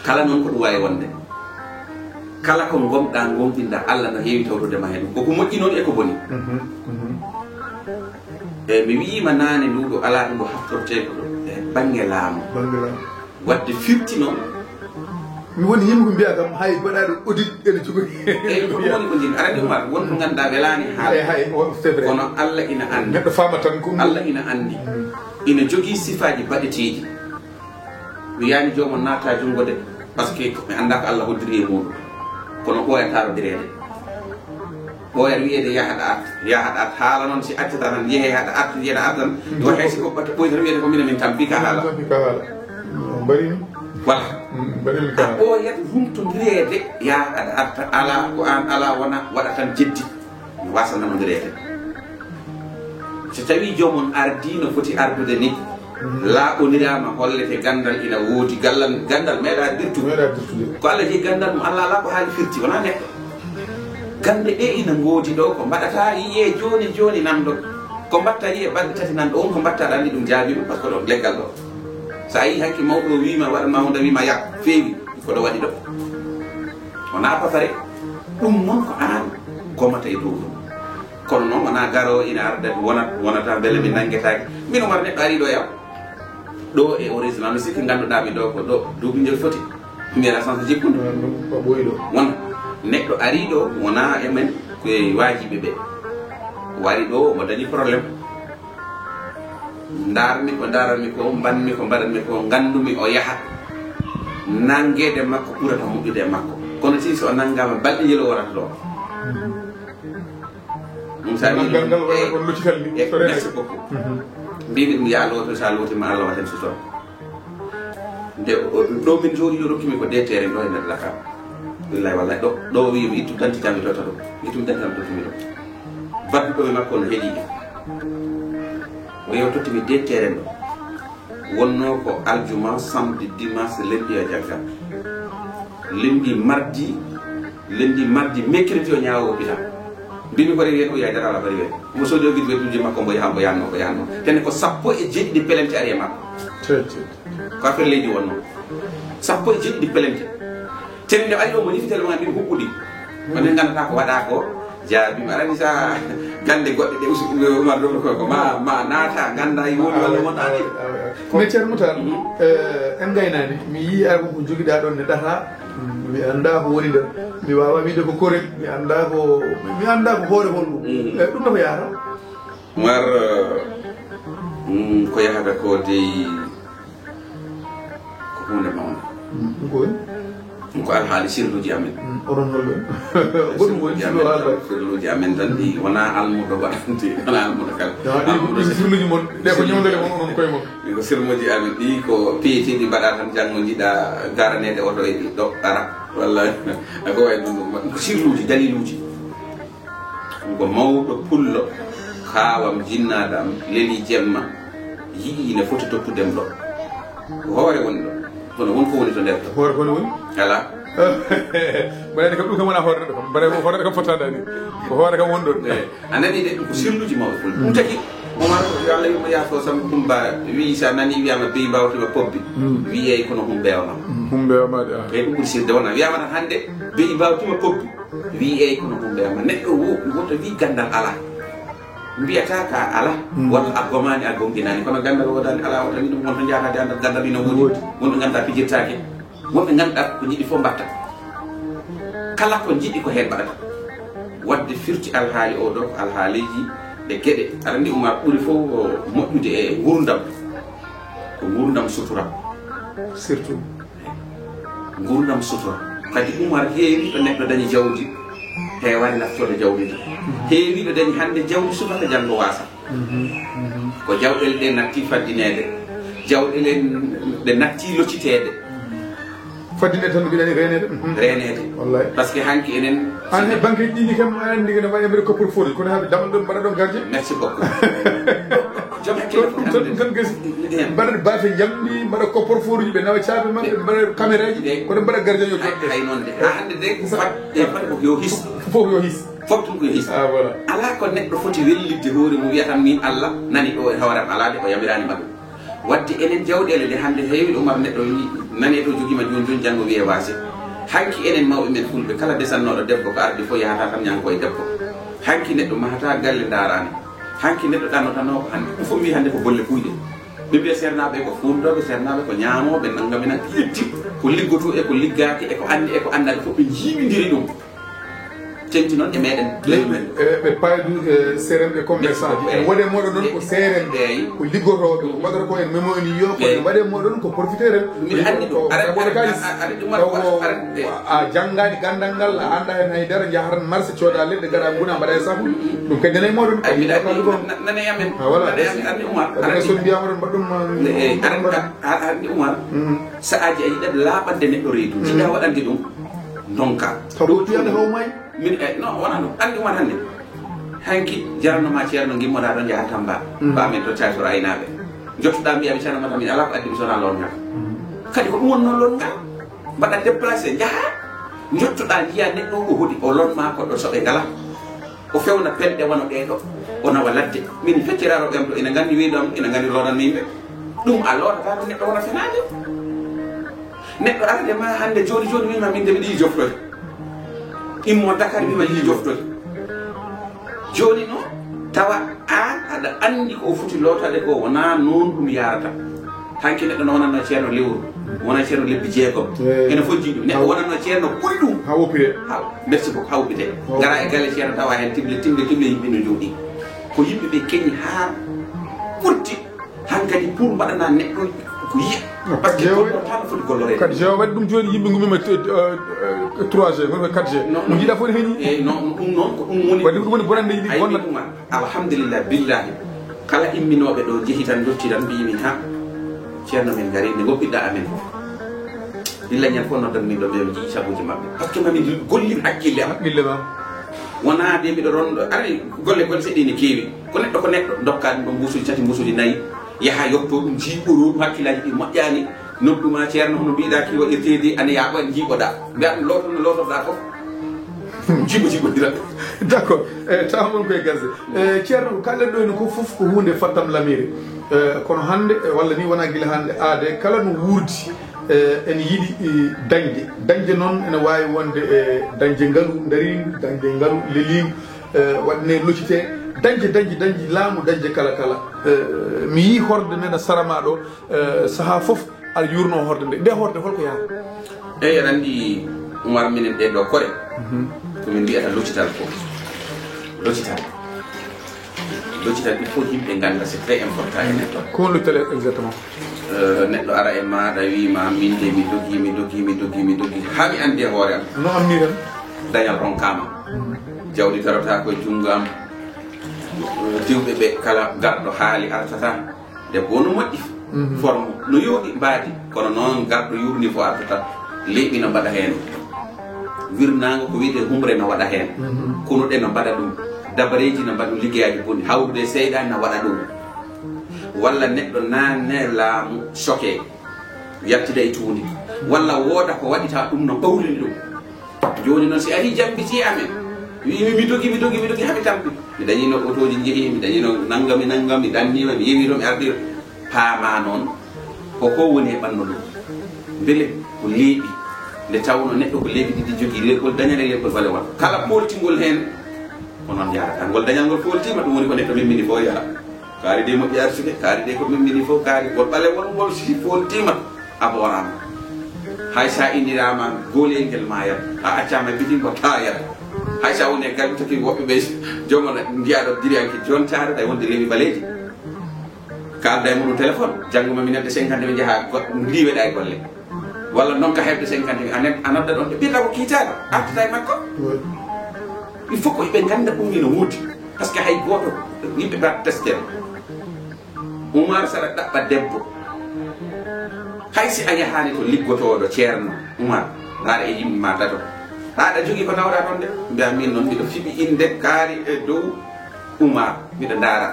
kala noon ko ɗum wawi wonde kala ko gomɗa gomɗinɗa Allah no heewi tawtodema hen koko moƴƴi noon e ko boni mi wiima nane nduɗo ala ɗum ɗo haftorte ko ɗo e banggue laamu wadde firti noon mi woni yimɓe mbiya kam hay baɗaɗo audit ene jogori eyyi ko woni ko jini arani umar wonko ganduɗa welani haala kono Allah ina andi neɗɗo fama tan ko Allah ina andi ina jogui sifaji baɗeteji mi yani jomon naata jungo de par ce que mi anda ko Allah hoddiri e muɗum kono ɓooyata rodirede ɓooyat wiyede yahaɗa art haala noon si accata tan yeehe haɗa artu yiyeɗa artan yo haysi ko ɓatta ɓoyta wiyede ko mina min tampi ka haala mbarini voilà a ɓooyat humtodirede yahaɗa arta ala ko an ala wona waɗa tan jeddi mi wasananodirede so tawi jomum ardino foti ardude ni laaɓodirama hollete gandal ina woodi gandal meeɗa dirtude ko Allah jeeyi gandal mum Allah ala ko haali firti wona neɗɗo gande ɗe ina ngoodi ɗo ko mbaɗata yiye joni joni nanɗo ko mbatta yiye balɗe tati nanɗo on ko mbattaɗa andi ɗum jaabima par ce que ɗo leggal ɗo sa yi hakki mawɗo wima waɗanma hunde wima yak feewi koɗo waɗi ɗo wona pafare ɗum noon ko an gomata e dow ɗum kono noon wona garo ina arda wonata beele mi nanguetaki min Umar neɗɗo ari ɗo yam ɗo e original mi sikki ganduɗami ɗo ko ɗo duuɓi jel foti mbiyata sansa jikkude wona neɗɗo ari ɗo wona emen koye wajiɓe ɓe wari ɗo mo dañi probléme darmi ko daranmi ko mbanmi ko mbaɗanmi ko gandumi o yaaha nanguede makko ɓurata moƴƴude e makko kono si so nanggama balɗe jelo warata ɗo ɗum sa merci beaucoup mbimi ɗum ya loto sa lotima Allah waten sutor nde ɗo min jooɗi ɗo rokkimi ko detere ɗo e nder Dakar billahi wallahi ɗo wimi ittu dentitami tota ɗo ittum dentitami tottumi ɗo badduɗo e makko no heeɗiɓe o yew tottimi detere ɗo wonno ko aljuma samedi dimanche lundi a jagga lundi mardi mercredi o ñaawo hôpital mbimi ko rewi hen o yaydara ala bari wen mo soodi o guiɗi wetuji makko mbo yaha mbo yanno tene ko 17 pelente ari e makko ko affaire leydi wonno 17 pelente tene nde ari ɗo mo ñifitere ma mbimi huɓɓuɗi onen gandata ko waɗa ko jaabima arani sa gande goɗɗe ɗe Umar ɗo ko ma naata ganda yoni walla wonani mais ceerno Moutar en gaynani mi yi ar ko joguiɗa ɗon ne ɗata mi anda ko woni nder mi wawa wiide ko korel mi anda ko hoore holɗum ɗum no ko yahata Umar ko yahata ko dey ko hunde mawde ɗum ko woni ko alhaali sirluji amen onon holɓe goɗɗum woni sirluji amen tan ɗi wona almuɗo waɗante wona almuɗo kala sirluji mon ɗe ko ñawdere mon onon koye mon ko sirluji amen ɗi ko piyeteɗi mbaɗa tan janggo jiiɗa garanede oto e ɗi ɗo ara walla ko way ɗum ko sirluji daliluji ko mawɗo pullo kawam jinnaɗo am leeli jemma yii ne foti toppudem ɗo ko hoore woni ɗo kono wonko woni to nder ɗo hoore kono woni ala mbaɗani kam ɗum kam wona hoore neɗɗo kam mbaɗa hoore kam fottadani ko hoore kam wonɗon a nani de ko sirluji mawɗo pullo ɗum tagi Omar yo Allah yimo yaafo sam Kumba wi sa nani wiyama beyi mbawtima pobbi wiyey kono hum bewma de e ɗum ɓuuri sirde wona wiyama tan hande beyi mbawtima pobbi wiyey kono hum bewma neɗɗo woto wi gandal ala mbiyata ka ala walla a gomani a gonginani kono gandal wodani ala o tani ɗum wonto jahade andal gandal ina woodi wonɓe ganduɗa pijirtake wonɓe ganduɗa ko jiiɗi fof mbatta kala ko jiiɗi ko hen mbaɗata wadde firti alhaali o ɗo ko alhaaliji e gueɗe aɗa andi Umar ɓuuri fof moƴƴude e gurdam ko gurdam sutura surtout gurdam sutura kadi Umar heewi ɗo neɗɗo dañi jawdi heewani naftode jawdi to heewi ɗo dañi hande jawdi subaka janngo waasa ko jawɗele ɗe natti faddinede jawɗele ɗe natti loccitede faddine tan mbiɗani renede wallahi par ce que hanki enen an he banque ɗiɗi kam andi kene waɗi mbiɗa coppor fori kono haaɓe damal ɗon mbaɗa ɗon gardien merci beaucoup joom hakkille tan gasi mbaɗa bafe jamɗi mbaɗa coppor foruji ɓe nawa caabe maɓɓe mbaɗa caméra ji kono mbaɗa gardien yo joɗɗe hay noon de ha hande de fat ko yo his fof yo his fof ɗum koyo his voilà ala ko neɗɗo foti wellidde hoore mum wiyatan min Allah nani ɗo e hawram ala de o yamirani maɗum wadde enen jawɗele ɗe hannde heewi ɗo umar neɗɗo nani to jogima joni janngo wiye waase hanki enen mawɓe men fulɓe kala desannoɗo debbo ko arde fof yahata tan ñanko e debbo hanki neɗɗo mahata galle darani hanki neɗɗo ɗannotanoko hannde ɗum fof mbi hannde ko bolle kuyɗe ɓe mbiya sernaɓe ko fundoɓe sernaɓe ko ñamoɓe nangami nan ƴetti ko liggoto e ko liggaki e ko andi e ko andaki fof ɓe jiwidiri ɗum tenti noon e meɗen leydi men ɓe paydu séren ɓe commerçant ji en waɗe moɗon noon ko séren ko liggotoɓe ko mbaɗata ko en memoni yo ko en waɗe moɗon ko profiter en mi andi ɗum aɗa kalis a janggani gandal ngal a anda hen haydara jaharan marché cooda leɗɗe gaɗa guna mbaɗa e sahu ɗum kadi nanayi moɗon nane yamen voilà andi Oumar aɗa son mbiyamaɗon mbaɗɗum andi Oumar saaji a yiɗat laaɓande neɗɗo reedu jiɗa waɗande ɗum donka taw tiyande haw may min non wona ɗum andi Oumar hannde hanki jarannoma ceerno gimmoɗa ɗon jaha Tamba mbamen to caytoro aynaɓe jottuɗa mbiyaɓe ceerno mata min ala ko addi mi sona lon ngal kadi ko ɗum wonno lon ngal mbaɗa déplacé jaha jottuɗa jiya neɗɗo o hoɗi o lonma koɗɗo soɓe ngala o fewna pelɗe wona ɗeɗo o nawa ladde min fecciraɗo ɓem to ina gandi wiɗom ina gandi lonanmimɓe ɗum a lotata ko neɗɗo wona fenade neɗɗo arde ma hannde joni joni wima min de miɗa yiɗi joftode immo Dakar wima yiɗi joftode joni noon tawa an aɗa andi ko foti lotade ko wona noon ɗum yarata hanki neɗɗo no wonanno ceerno lewru wona ceerno lebbi jeegom ene fojji ɗum neɗɗo wonanno ceerno ɓuri ɗum ha woppide ha merci beaucoup ha woppide gara e galle ceerno tawa hen timle yimɓe no jooɗi ko yimɓe ɓe keñi ha ɓurti hankadi pour mbaɗana neɗɗo ko yiya par ce que goɗɗo tan foti gollorede kadi jewa waɗi ɗum joni yimɓe gumima 3G gonɓe 4G mo jiiɗa foti heeñi eyyi non ɗum noon ko ɗum woni wadde ko ɗum woni bonande yiɗi bonna ɗuma alhamdulillah billahi kala imminoɓe ɗo jeehi tan dotti tan mbiyimi ha ceerno men gari nde goppiɗɗa amen fof billa ñan fof noddan min ɗo ɓe jii sabuji mabɓe par ce que mami gollim haqqille am ma wona de mbiɗo ronɗo ari golle seɗɗi ne keewi ko neɗɗo dokkani ɗo mbusuji tati mbusuji nayyi yaha yotto ɗum jiiɓoro ɗum hakkillaji ɗi moƴƴani nodduma ceerno hono mbiɗa ki waɗirtedi ane yaaɓo en jiiɓoɗa mbiya ɗum lototoɗa fof jiiɓodira d' accord tawa mon koye gasde ceerno kalɗen ɗo ene ko foof ko hunde fattam lamiri kono hande walla ni wona guila hande aade kala no wuurdi ene yiiɗi dañde noon ene wawi wonde e dañde ngaalu daringu dañde ngaalu lelingu waɗane loccite dañde laamu dañde kala mi yi horde nene sarama ɗo saaha foof aɗa yurno horde nde horde holko yaha eyyi aɗa andi Oumar minen ɗeɗo koɗe komin mbiyata loccital ko loccital il faut yimɓe ganda c'est très important e neɗɗo ko won loccitale exactement neɗɗo ara e maɗa wima min de mi dogui ha mi andi e hoore am no amni tan dañal ronkama jawdi tarata koye jungo am diwɓe ɓe kala garɗo haali artata debbo no moƴƴi forme no yooɗi mbaadi kono noon garɗo yurni fo artata leeɓi no mbaɗa hen wirnago ko wiyete humre no waɗa hen konuɗe no mbaɗa ɗum dabareji no mbaɗa liggeyaji bonni hawrude seyɗani no waɗa ɗum walla neɗɗo nanne laamu choqué yattida e tuundi walla wooda ko waɗita ɗum no ɓawlini ɗum joni noon si ari jambiti amen wimi mi dogui haɓe tampi mi dañino otoji jeehi mi dañino naggami mi dannima mi yewi to mi ardira paama noon koko woni e ɓanno ɗum beele ko leeɓi nde tawno neɗɗo ko leeɓi ɗiɗi jogui lekkol dañal e lekkol balewal kala poltingol hen ko noon yarata ngol dañal ngol poltima ɗum woni ko neɗɗo mimmini fo yaha kaari de moƴƴi arsude kaari de ko mimmini fo kaari gol ɓalewol ngol si poltima aborama hay sa indirama golel ngel ma yat a accama bidin ko ta yat hay sa woni e galɓe taki woɓɓe ɓe jomona mbiyaɗo diriyanke jontare ɗay wonde rewi baleji kalda e muɗum téléphone jangguma mi nebde 50 ɓe jaaha ndiweɗa e golle walla noon ka heɓde 50 a nodda ɗon ɓe ɓirɗa ko kiitaɗo artata e makko il faut ko yimɓe ganda ɗum ene woodi par ce que hay goto yimɓe bat testere Oumar saɗa ɗaɓɓa debbo hay si a yahani to liggotoɗo ceerno Oumar aɗa e yimɓe ma tato aɗa jogui ko nawɗa toon de mbiya min noon mbiɗo fiɓi inde kaari e dow Oumar mbiɗo daara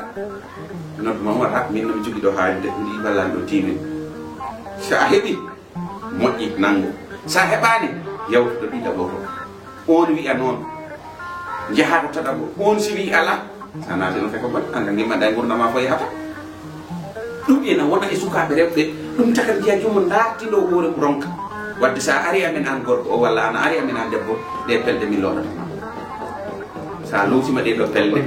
nodduma Oumar ha min noon mi jogui ɗo haalide ndi ballani ɗo timin sa heeɓi moƴƴi nanggo sa heɓani yawtuɗo ɗiɗa ɓoto on wiya noon jahato tataɓo on si wi ala sa naati noon keko bon anga gimmaɗa e gurdama fo yahata ɗum ena wona e sukaɓe rewɓe ɗum takata jiya jomum dartiɗo hoore mum ronka wadde sa ari amen an gorko o walla an ari amen an debbo ɗe pelde min loɗatama sa lowtima ɗeɗo pelde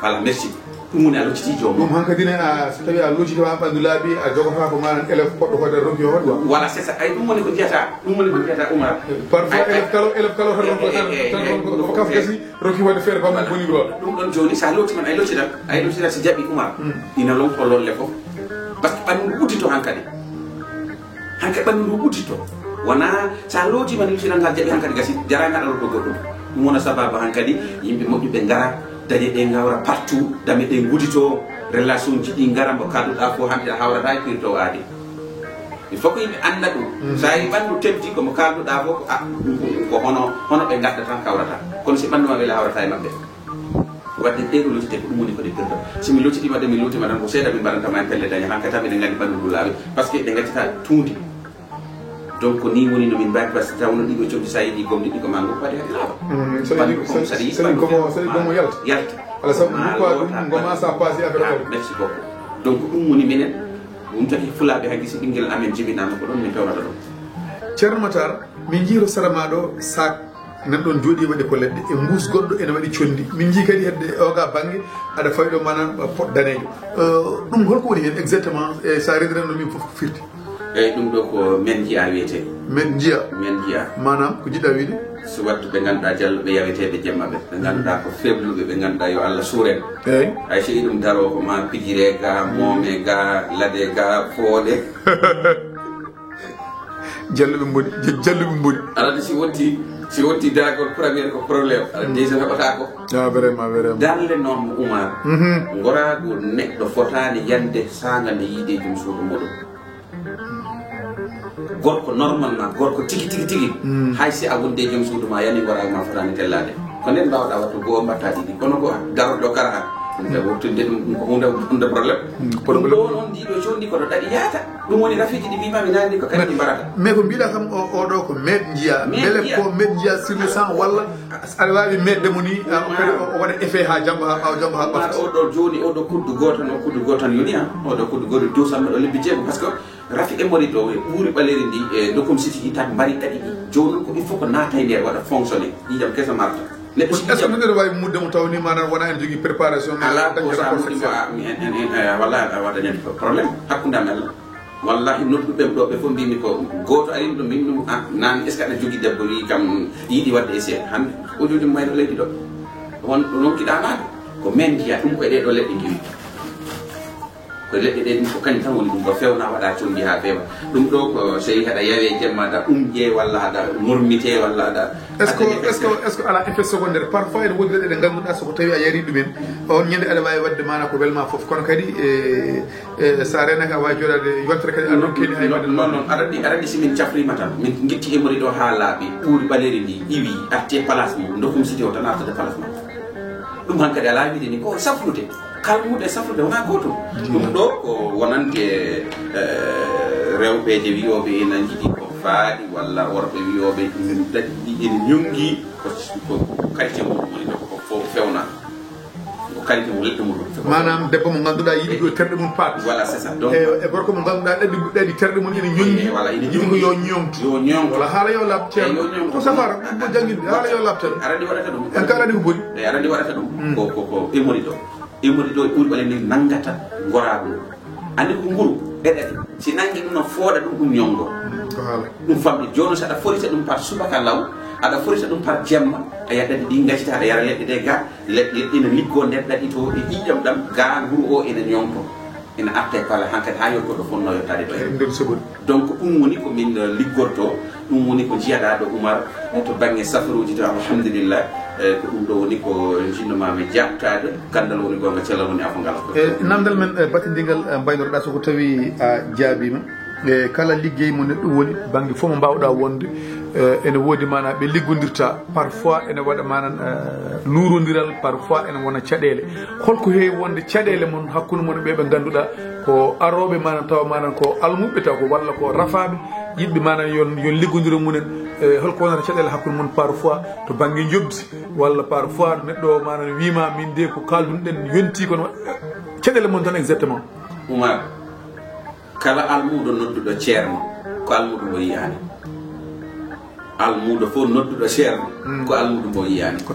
voilà merci ɗum woni a locciti jomum ɗum hankadine so tawi a loccitama ɓandu laaɓi a jogotata ko manan élève poɗɗo hoɗe ronki o hoɗwa voilà c'est ça ay ɗum woni ko jiyata Oumar parfois élève kalo tan ronko tan kaf gasi ronki hoɗe feere pammo boni lool ɗum ɗon joni sa lowtiman ay loccitat so jaaɓi Oumar ina lomto lolle fof par ce que ɓanndu ndu uddito hankadi ɓanndu ndu uddito wona sa lowtiman loccital ngal jaaɓi hankadi gasi jarani aɗa lotto goɗɗum ɗum wona sababu hankadi yimɓe moƴƴuɓe ngara dañe ɗe gawra partout dame ɗe guddito relation ji ɗi gara mbo kalduɗa fo hande a hawrata e pirto aadi il faut que yimɓe anda ɗum sa yi ɓanndu tebti komo kalduɗa fo ko hono ɓe gadda tan kawrata kono si ɓanndu ma wele hawrata e mabɓe wadde ɗeɗo loccite ko ɗum woni ko ɗe pirto somi loccitima de mi lowtima tan ko seeɗa min mbaɗantama en pelle dañe hanka tan ɓeɗe gandi ɓanndu ndu laaɓi par ce que ɓe gaccita tuundi donc ni woni nomin mbawi par ce que tawno ɗiɗo coɗi sa yiɗi gomɗi ɗi ko ma goppa de laaɓa saɗi gomo yalta ala sabu pourquoi ɗum goma sa paasi affaire o merci beaucoup donc ɗum woni minen ɗum taki fulaɓe hay gisi ɓinguel amen jibinama ko ɗon min pewnata ɗum ceerno Matar min jiiro sarama ɗo sac nan ɗon jooɗi waɗi ko leɗɗe e mbus goɗɗo ene waɗi condi min jii kadi hedde oga banggue aɗa fawi ɗo manan pot danejo ɗum holko woni hen exactement e sa rediranno min foof ko firti eyyi ɗum ɗo ko men jiya wiyete men jiya manam ko jiɗɗa wiide so wattu ɓe ganduɗa jalluɓe yaweteɓe jemmaɓe ɓe ganduɗa ko febluɓe ɓe ganduɗa yo Allah suuren eyyi hay so ɗum daro ko ma pijire ga moome ga lade ga fooɗe jalluɓe mboni alade si wotti daragol premier ko probléme aɗa deuxiéme heɓata ko vraiment darde noon Oumar gorago neɗɗo fotani yande saga nde yiide joom suudu muɗum gorko normalement gorko tigi hay si a wonde joom suudu ma yani gorago ma fotani tellade ko nden mbawɗa wattu goo mbatta ɗiɗi kono ko daroɗo kara nde wottude ɗum ko hunde probléme ɗum ɗo noon ndiɗo joni koɗo ɗaɗi yaata ɗum woni rafiji ɗi mbimami nani ko kadi ɗi mbarata mais ko mbiɗa kam oɗo ko meɗ jiya beele ko meɗ jiya sur le sang walla aɗa wawi meɗdemo ni kadi o waɗa effet ha janggo ha ɓawa janggo ha ɓafta oɗo joni oɗo kuddu goto tan yoni oɗo kuddu goto duusanno ɗo lebbi jeego par ce que rafi embori ɗo e ɓuuri ɓaleri ndi e dokum siti ittaki mbari ɗaɗi ɗi joni ko il faut ko naata e nder waɗa fonctionné ƴiƴam kesa marta est ce que neɗɗo wawi mudde mo tawni manan wona en jogui préparation ala sa muɗimo walla a waɗa ñande probléme hakkude amen wallahi nodduɓeɓe ɗo ɓe fof mbimi ko goto arini ɗo min ɗum nan est ce que aɗa jogui debbo wi kam yiiɗi wadde essai hande ojoji mayno leydi ɗo on ronkiɗanade ko men jiya ɗum koye ɗeɗo leɗɗe giwi ko leɗɗe ɗe ɗum ko kañum tan woni ɗum ko fewna waɗa condi ha feewa ɗum ɗo ko so yi haɗa yawe jemma aɗa umƴe walla haɗa murmite walla aɗa est ce que ala effet secondaire parfois ene woodi leɗɗe ɗe ganduɗa soko tawi a yari ɗumen on ñande aɗa wawi wadde mana ko welma foof kono kadi sa renaka a wawi joɗade yontere kadi aɗa ronkeni hay wadde non aɗaɗi simin cafrima tan min guitti emori ɗo ha laaɓi ɓuuri ɓaleri ndi iwi arte place mum dokum cité o tan artade place mum ɗum han kadi ala wiide ni ko safrude kalmude safrude wona gotum ɗum ɗo ko wonante rewɓeje wiyoɓe ena jiiɗi ko faaɗi walla worɓe wiyoɓe daɗi ɗi ene ñongi ko qualité mum woni ɗo ko fewna ko qualité mum leɗɗe mum manam debbo mo ganduɗa yiiɗi ko terɗe mum paat voilà c'est ça donc e gorko mo ganduɗa ɗaɗi terɗe mum ene ñongi voilà yiɗi ko yo ñomtu wala haala yo laaɓ ceerno ko safara ko jangguinde haala yo laaɓ tan arani waɗata ɗum en kalani ko boni e arani waɗata ɗum ko emori ɗo e ɓuuri ɓale ni nangata goraɗum andi ko nguru e ɗaɗi si nangi ɗum no fooɗa ɗum ñongo ɗum famɗi joni so aɗa forita ɗum par subaka law aɗa forita ɗum par jemma a yiya ɗaɗi ɗi gaccita aɗa yara leɗɗe ɗe ga leɗɗe ina liggo nder ɗaɗi to ɗe ƴiƴam ɗam ga nguru o ene ñongto ina arta e pala hankkadi ha yottoɗo fonno yottade ɗo nder sogoni donc ɗum woni ko min liggorto ɗum woni ko jiyaɗa ɗo Oumar to banggue safaruji to alhamdulillah ko ɗum ɗo woni ko jinnumami jaɓtade gandal woni gonga cellal woni afongal namdal men batidingal mbaynotoɗa soko tawi a jaabima e kala liggey mo neɗɗo woni banggue fof mo mbawɗa wonde ene woodi mana ɓe liggodirta parfois ene waɗa manan lurodiral parfois ene wona caɗele holko heewi wonde caɗele mon hakkude mon ɓe ganduɗa ko aroɓe manan tawa manan ko almuɓe taw ko walla ko rafaɓe yiɗɓe manan yon liggodira munen holko wonata caɗele hakkude mon parfois to banggue jobdi walla parfois neɗɗo manan wima min de ko kaldunoɗen yonti kono caɗele mon tan exactement Oumar kala almudo nodduɗo ceerno ko almudo mo yiyani almudo fof nodduɗo ceerno ko almudo mo yiyani ko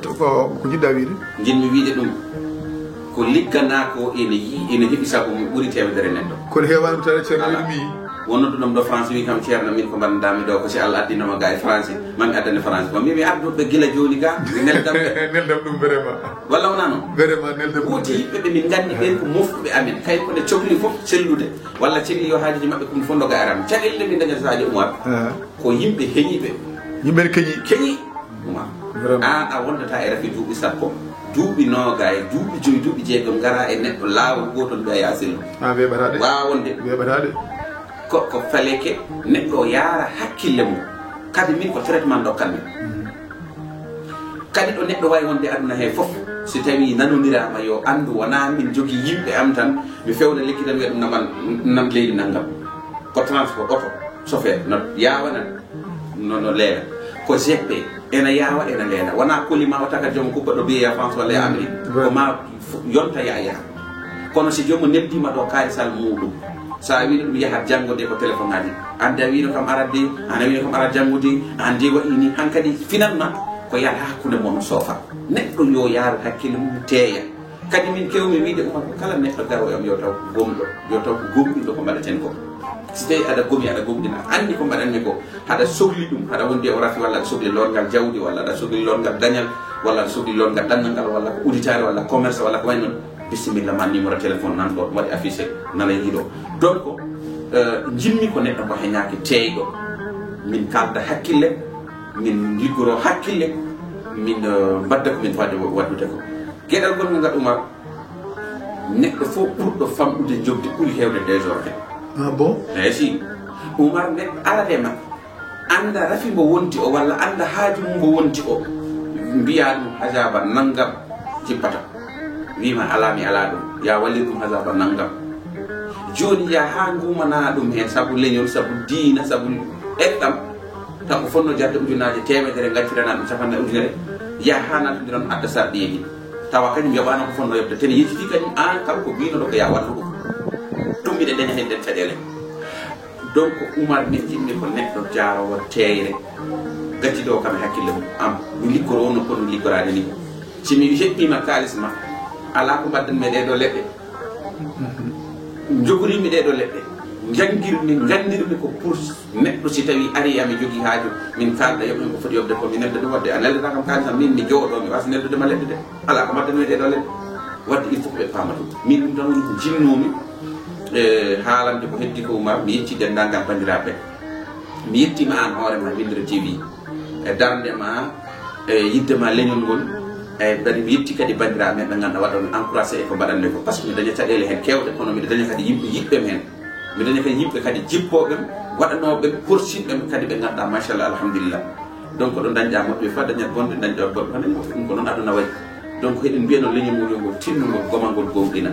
jiɗɗa wiide jinmi wiide ɗum ko liggana ko ene heeɓi sabu mi ɓuuri temedere neɗɗo kono heewani tawa ceerno wiide mi won nodduɗom ɗo France wi kam ceerno min ko mbanndami ɗo ko si Allah addinoma ga e français mami addane français ko mimi adduɓe gila joni ga neldam neldam ɗum vraiment walla wona noon vraiment neldam wuti yimɓeɓe min gandi ɓen ko moftuɓe amen kay ko ɗe cohli fof sellude walla celli yo haajuji maɓɓe kom fof ndoga aram caɗelle min dañata sadio Oumar ko yimɓe heeñiɓe yimɓe keñi Oumar an a wondata e rafi duuɓi sappo duuɓi noga e duuɓi joyi duuɓi jeegom gara e neɗɗo laawol gotol mbiya ya sellu weɓataɗe wawa wonde weɓataɗe ko faleke neɗɗo o yaara hakkille mum kadi min ko traitement dokkanmi kadi ɗo neɗɗo wawi wonde aduna he foof si tawi nanodirama yo andu wona min jogui yimɓe am tan mi fewna lekki tan wiya ɗum nam leydi naggam ko transport auto chauffeur no yawana no leena ko GP ena yawa ena leena wona kolima o taka joom kuppa ɗo biyeya France walla e Amérique ko ma yonta ya yaha kono si jomum neldima ɗo kaalisal muɗum sa wiino ɗum yahat janggude ko téléphone ngaji ande a wino kam aradde ana wino kam ara janggude ande waɗini hankkadi finalement ko yaha hakkude mon soofa neɗɗo yo yaar hakkille mum teeya kadi min kewmi wiide Oumar ko kala neɗɗo garoyam yo taw gomɗo yo taw ko gomɗiɗo ko mbaɗaten ko si tawi aɗa gomi aɗa gomɗina andi ko mbaɗanmi ko haɗa sohli ɗum haɗa wondi o rafi walla aɗa sohli lorgal jawdi walla aɗa sohli lorgal dañal walla aɗa sohli lorgal ɗannal ngal walla ko auditare walla commerce walla ko wani noon bisimilla ma numéro téléphone nan ɗo waɗi affiché nana yiiɗo donc jinmi ko neɗɗo ko heñaki teeyɗo min kalda hakkille min liggoro hakkille min mbadda ko min fadde waddude ko gueɗal gonga ngal Oumar neɗɗo fof ɓurɗo famɗude jogde ɓuuri hewde désordre bon eyi si Oumar neɗɗo aradema anda rafi mbo wonti o walla anda haaju mum mbo wonti o mbiya ɗum hajaba naggam jippata wima alami ala ɗum ya wallir ɗum hasaba naggam joni ya ha gumana ɗum hen saabu leñol saabu diina saabu eɗɗam tan ko fonno jarde ujunaje temedere gaccirana ɗum capanɗe ujunere ya ha nattude noon adda sarɗiyeji tawa kañum yoɓano ko fonno yobde tene yettiti kañum an kam ko winoɗo ko ya wallu ɗum ɗum mbiɗe daña hen nden caɗele donc Oumar min jinmi ko neɗɗo jarowo teyre gacciɗo kam hakkille mum am mi liggoro no kono liggorade ni simi heɓɓima kalis ma ala ko mbaddanmi ɗeɗo leɗɗe jogorimi ɗeɗo leɗɗe jangirmi gandirmi ko pour neɗɗo si tawi ari ami jogui haaju min kalda yoɓmi ko foti yobde ko mi nelda ɗum wadde a neldata kam kalisam min mi jooɗo mi wasa neldudema leɗɗe de ala ko mbaddanmi ɗeɗo leɗɗe wadde il faut ko ɓe pama ɗum min ɗum tan woni ko jinnomi haalande ko heddi ko Oumar mi yetti dendagal bandiraɓe mi yettima an hoorema Windere TV e darndema e yiddema leñol ngol eyyi kadi mi yetti kadi bandiraɓe men ɓe ganduɗa waɗon encouragé e ko mbaɗanmi ko par ce que mi daña caɗele hen kewɗe kono miɗa daña kadi yimɓe yiɓɓem hen mi daña kadi yimɓe kadi jippoɓem waɗanoɓem porsinɓem kadi ɓe ganduɗa machallah alhamdulillah donc ɗo dañƴa moƴƴo fa dañat bonde dañƴa bonɗe tan ɗum ko noon aduna wayi donc heɗen mbiyano leñol ngol yongol tinnugol gomagol gomɗina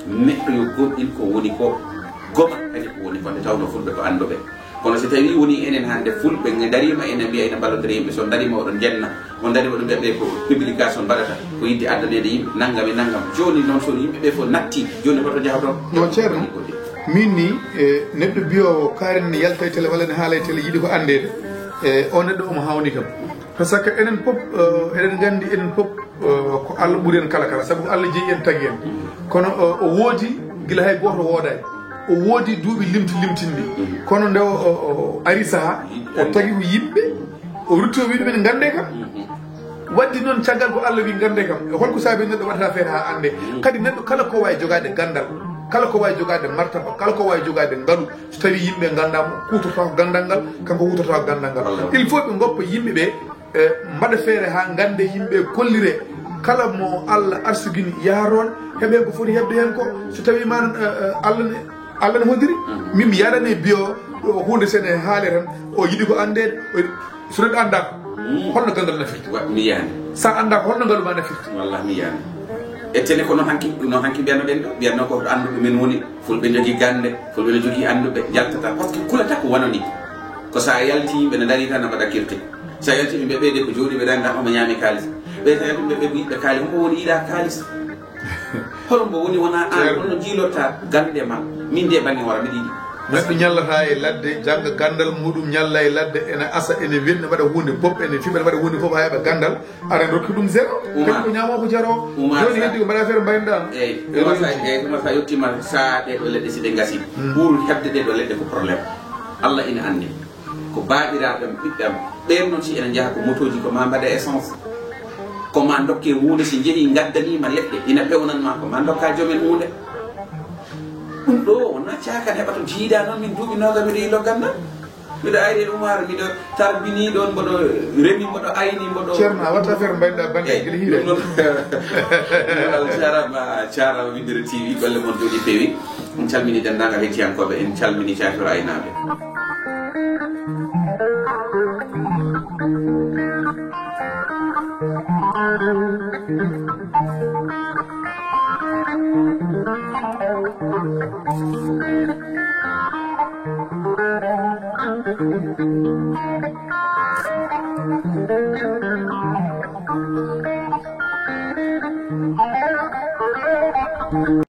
neɗɗo yo gomɗin ko woni ko goma kadi ko woni ko nde tawno fulɓe ko anduɓe kono si tawi woni enen hande fulɓe darima ene mbiya ene ballodira yimɓe so darima oɗon jenna on darima ɗum ɓeɓe ko publication mbaɗata ko yidde addanede yimɓe naggam e naggam joni noon so yimɓeɓe fof natti joni hoto jahatoon non ceerno min ni neɗɗo biyowo kaari ne yalta e télé walla ne haala e télé yiiɗi ko andede o neɗɗo omo hawni kam par ce que enen pop eɗen gandi enen pop ko Allah ɓuuri en kala kala saabu Allah jeeyi en tagui en kono o woodi guila hay goto woodani o woodi duuɓi limtindi kono nde o ari saaha o tagui ko yimɓe o rutti o wiide ɓene gande kam waddi noon caggal ko Allah wi gande kam holko saabi neɗɗo waɗata feere ha ande kadi neɗɗo kala ko wawi jogade gandal kala ko wawi jogade martaba kala ko wawi jogade ngaalu so tawi yimɓe gandamo kutorta ko gandal ngal kanko hutorta ko gandal ngal il faut ɓe goppa yimɓeɓe mbaɗa feere ha gande yimɓe kollire kala mo Allah arsugini yaaron heeɓe ko foti hebde hen ko so tawi man Allah ne hodiri min mi yarane biyo hunde sene haale tan o yiiɗi ko andede so neɗɗo anda ko holno gandal nafirta mi yaani sa anda ko holno ngaalu ma nafirta wallah mi yaani ettene ko noon hanki mbiyanoɗen ɗo mbiyatno ko anduɓe men woni fulɓe jogui gande fulɓe ne jogui anduɓe jaltata par ce que kulata ko wonani ko sa yalti yimɓe ne daari tan no mbaɗa kirti sa yalti yimɓe ɓeyde ko jooɗi ɓe danda omo ñaami kalis ɓe sa yalti ɓe yiɗɓe kaali hombo woni yiɗa kalis holombo woni wona an holno jiilotta gande ma min de bange wara mbiɗa yiɗi neɗɗo ñallata e ladde jangga gandal muɗum ñalla e ladde ene asa ene wenna waɗa hunde pop ene fiɓa ene waɗa hunde fof ha heeɓa gandal aɗa rokki ɗum zéro kadi ko ñamo ko jaro joni heddi ko mbaɗa feere mbaynoɗa eyyi ɗuma sa yettima sa ɗeɗo leɗɗe si ɗe gasi ɓuuri hebde ɗeɗo leɗɗe ko probléme Allah ina anndi ko baaɗiraɓe ɓiɓɓem ɓen noon si ene jaaha ko motoji ko ma mbaɗa essence koma dokke hunde si jeehi gaddanima leɗɗe ina pewnanma ko ma dokka joomen hunde ɗum ɗo wona cakan heɓa to jiiɗa noon min duuɓi noga miɗo yilo gandal miɗo ayri e Oumar miɗo tarbini ɗon mboɗo remi mboɗo ayni mboɗo ceerno a watta feere mbaynoɗa bande guila hiire ɗum noon carama Widdere TV golle moon jooɗi peewi en calmini dendagal hettiyankoɓe en calmini cafiro aynaɓe